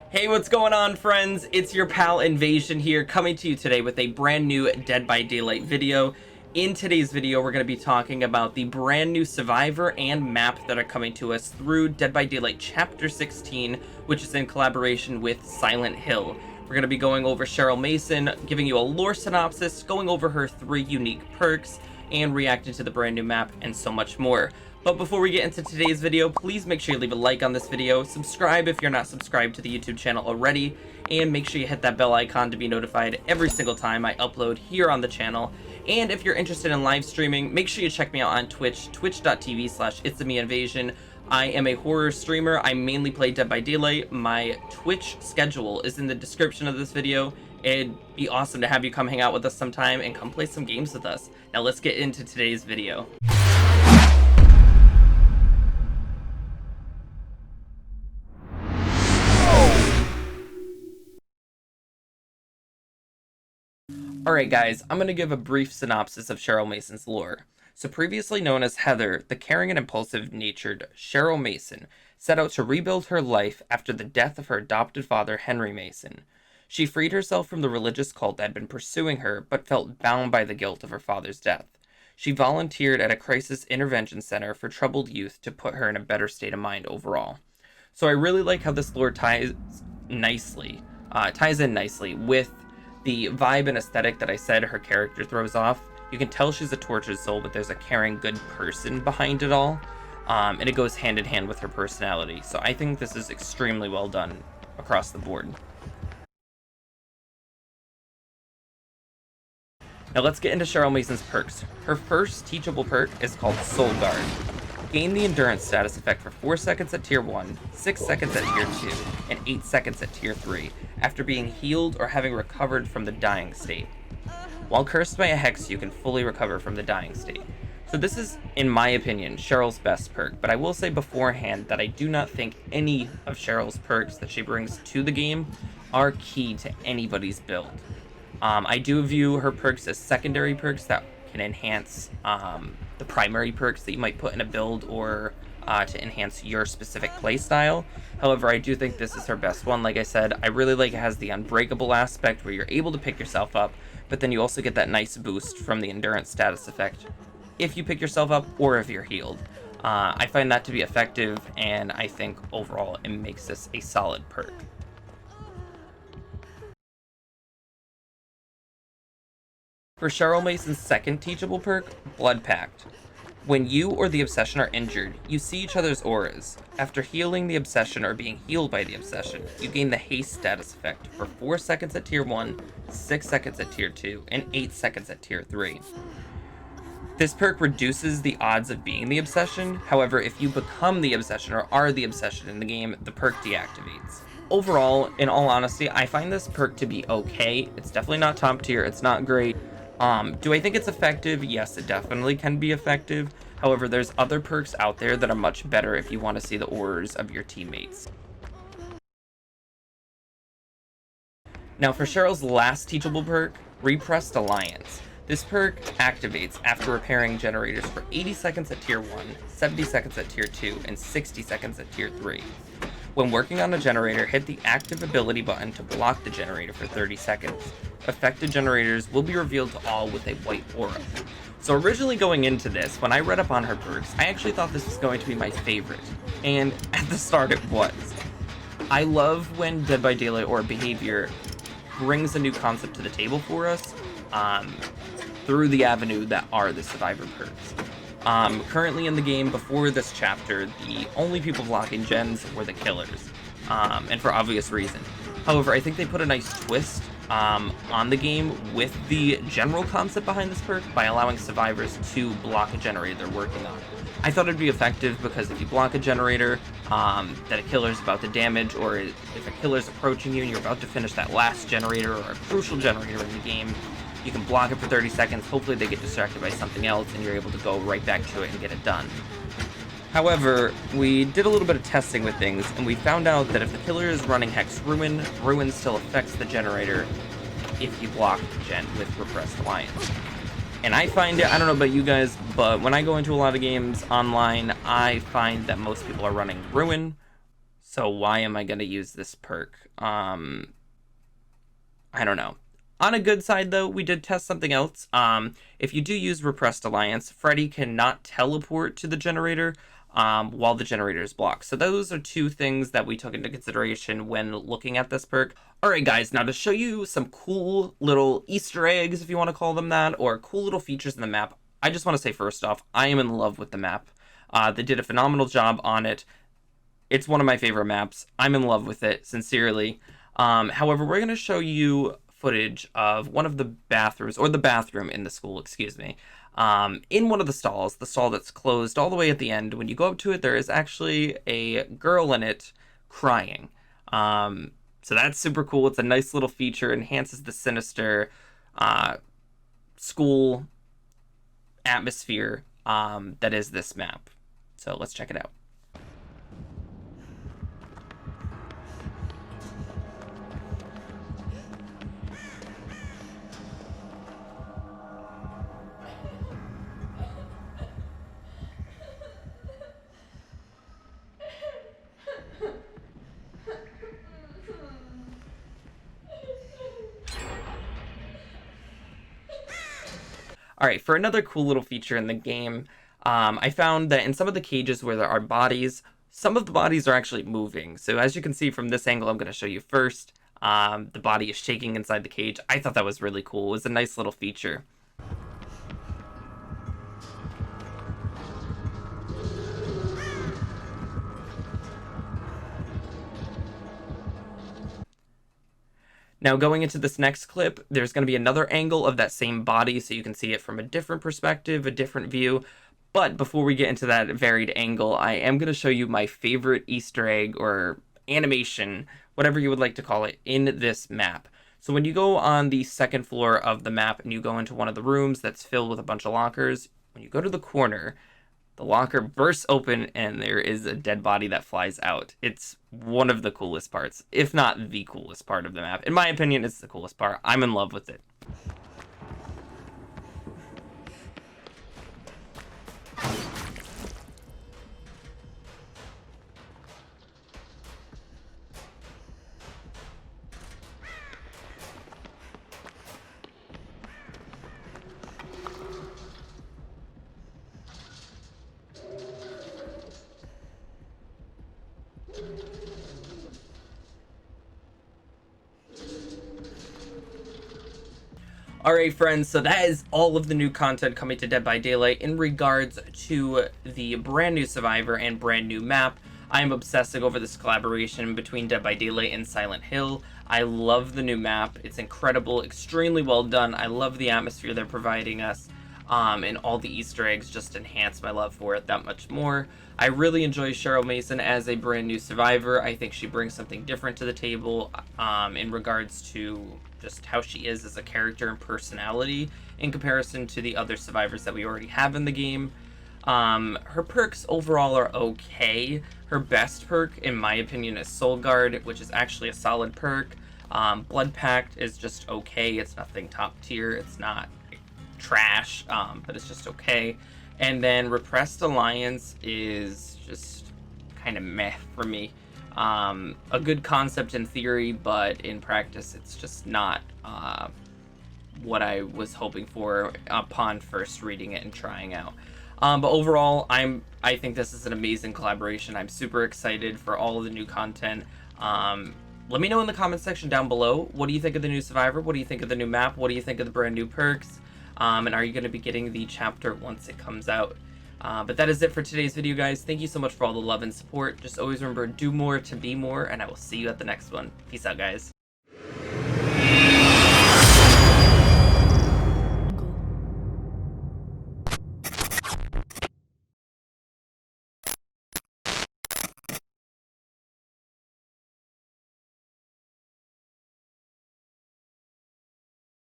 Hey, what's going on, friends? It's your pal Invasion here, coming to you today with a brand new Dead by Daylight video. In today's video, we're going to be talking about the brand new survivor and map that are coming to us through Dead by Daylight Chapter 16, which is in collaboration with Silent Hill. We're going to be going over Cheryl Mason, giving you a lore synopsis, going over her 3 unique perks, and reacting to the brand new map, and so much more. But before we get into today's video, please make sure you leave a like on this video, subscribe if you're not subscribed to the YouTube channel already, and make sure you hit that bell icon to be notified every single time I upload here on the channel. And if you're interested in live streaming, make sure you check me out on Twitch, twitch.tv/itsmeinvasion. I am a horror streamer. I mainly play Dead by Daylight. My Twitch schedule is in the description of this video. It'd be awesome to have you come hang out with us sometime and come play some games with us. Now let's get into today's video. Alright guys, I'm going to give a brief synopsis of Cheryl Mason's lore. So previously known as Heather, the caring and impulsive-natured Cheryl Mason set out to rebuild her life after the death of her adopted father, Henry Mason. She freed herself from the religious cult that had been pursuing her, but felt bound by the guilt of her father's death. She volunteered at a crisis intervention center for troubled youth to put her in a better state of mind overall. So I really like how this lore ties in nicely with the vibe and aesthetic that I said her character throws off. You can tell she's a tortured soul, but there's a caring, good person behind it all. And it goes hand in hand with her personality. So I think this is extremely well done across the board. Now let's get into Cheryl Mason's perks. Her first teachable perk is called Soul Guard. Gain the endurance status effect for 4 seconds at tier 1, 6 seconds at tier 2, and 8 seconds at tier 3, after being healed or having recovered from the dying state. While cursed by a hex, you can fully recover from the dying state. So this is, in my opinion, Cheryl's best perk, but I will say beforehand that I do not think any of Cheryl's perks that she brings to the game are key to anybody's build. I do view her perks as secondary perks that can enhance the primary perks that you might put in a build or to enhance your specific playstyle. However, I do think this is her best one. Like I said, I really like it has the unbreakable aspect where you're able to pick yourself up, but then you also get that nice boost from the endurance status effect if you pick yourself up or if you're healed. I find that to be effective, and I think overall it makes this a solid perk. For Cheryl Mason's second teachable perk, Blood Pact. When you or the Obsession are injured, you see each other's auras. After healing the Obsession or being healed by the Obsession, you gain the Haste status effect for 4 seconds at tier 1, 6 seconds at tier 2, and 8 seconds at tier 3. This perk reduces the odds of being the Obsession. However, if you become the Obsession or are the Obsession in the game, the perk deactivates. Overall, in all honesty, I find this perk to be okay. It's definitely not top tier, it's not great. Do I think it's effective? Yes, it definitely can be effective. However, there's other perks out there that are much better if you want to see the auras of your teammates. Now for Cheryl's last teachable perk, Repressed Alliance. This perk activates after repairing generators for 80 seconds at tier 1, 70 seconds at tier 2, and 60 seconds at tier 3. When working on a generator, hit the active ability button to block the generator for 30 seconds. Affected generators will be revealed to all with a white aura. So originally going into this, when I read up on her perks, I actually thought this was going to be my favorite. And at the start it was. I love when Dead by Daylight or behavior brings a new concept to the table for us through the avenue that are the survivor perks. Currently in the game, before this chapter, the only people blocking gens were the killers, and for obvious reason. However, I think they put a nice twist on the game with the general concept behind this perk by allowing survivors to block a generator they're working on. I thought it'd be effective because if you block a generator that a killer's about to damage, or if a killer's approaching you and you're about to finish that last generator or a crucial generator in the game, you can block it for 30 seconds, hopefully they get distracted by something else, and you're able to go right back to it and get it done. However, we did a little bit of testing with things, and we found out that if the killer is running Hex Ruin, Ruin still affects the generator if you block the gen with Repressed Alliance. And I find it, I don't know about you guys, but when I go into a lot of games online, I find that most people are running Ruin. So why am I going to use this perk? I don't know. On a good side, though, we did test something else. If you do use Repressed Alliance, Freddy cannot teleport to the generator while the generator is blocked. So those are two things that we took into consideration when looking at this perk. All right, guys, now to show you some cool little Easter eggs, if you want to call them that, or cool little features in the map, I just want to say first off, I am in love with the map. They did a phenomenal job on it. It's one of my favorite maps. I'm in love with it, sincerely. However, we're going to show you footage of one of the bathrooms, or the bathroom in the school, excuse me. In one of the stalls, the stall that's closed all the way at the end, when you go up to it, there is actually a girl in it crying. So that's super cool. It's a nice little feature, enhances the sinister school atmosphere that is this map. So let's check it out. All right, for another cool little feature in the game, I found that in some of the cages where there are bodies, some of the bodies are actually moving. So as you can see from this angle, I'm going to show you first. The body is shaking inside the cage. I thought that was really cool. It was a nice little feature. Now going into this next clip, there's going to be another angle of that same body, so you can see it from a different perspective, a different view. But before we get into that varied angle, I am going to show you my favorite Easter egg or animation, whatever you would like to call it, in this map. So when you go on the second floor of the map and you go into one of the rooms that's filled with a bunch of lockers, when you go to the corner, the locker bursts open and there is a dead body that flies out. It's one of the coolest parts, if not the coolest part of the map. In my opinion, it's the coolest part. I'm in love with it. Alright friends, so that is all of the new content coming to Dead by Daylight in regards to the brand new Survivor and brand new map. I am obsessing over this collaboration between Dead by Daylight and Silent Hill. I love the new map. It's incredible, extremely well done. I love the atmosphere they're providing us. And all the Easter eggs just enhance my love for it that much more. I really enjoy Cheryl Mason as a brand new Survivor. I think she brings something different to the table in regards to just how she is as a character and personality in comparison to the other Survivors that we already have in the game. Her perks overall are okay. Her best perk, in my opinion, is Soul Guard, which is actually a solid perk. Blood Pact is just okay. It's nothing top tier. It's not trash, but it's just okay. And then Repressed Alliance is just kind of meh for me. A good concept in theory, but in practice it's just not what I was hoping for upon first reading it and trying out. But overall, I think this is an amazing collaboration. I'm super excited for all of the new content. Let me know in the comment section down below, what do you think of the new Survivor? What do you think of the new map? What do you think of the brand new perks? And are you going to be getting the chapter once it comes out? But that is it for today's video, guys. Thank you so much for all the love and support. Just always remember, do more to be more, and I will see you at the next one. Peace out, guys.